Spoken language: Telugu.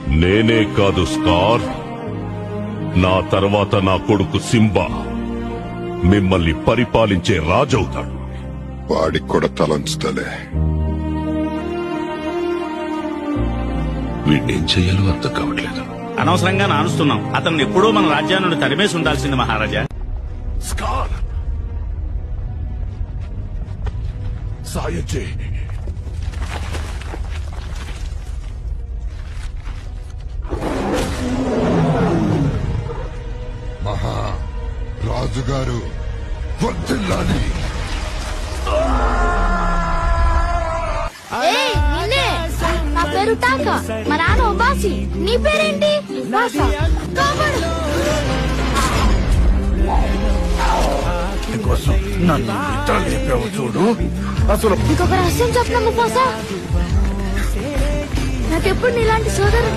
నేనే కాదు స్కార్, నా తర్వాత నా కొడుకు సింబా మిమ్మల్ని పరిపాలించే రాజవుతాడు. వాడికి కూడా తలంచుతలే. వీడినేం చెయ్యాలో అర్థం కావట్లేదు. అనవసరంగా నానుస్తున్నాం. అతను ఎప్పుడూ మన రాజ్యాన్ని నుండి తరిమేసి ఉండాల్సింది మహారాజా. స్కార్, సాయం చేయి. రాజుగారు వర్ధిల్లాలి. నా పేరు టాకా, మా నాన్న ఉబాసి. నీ పేరేంటి? నన్ను లేపావు చూడు. అసలు ఇంకొక రహస్యం చెప్పిన ముఫాసా, నాకెప్పుడు నీలాంటి సోదరుడు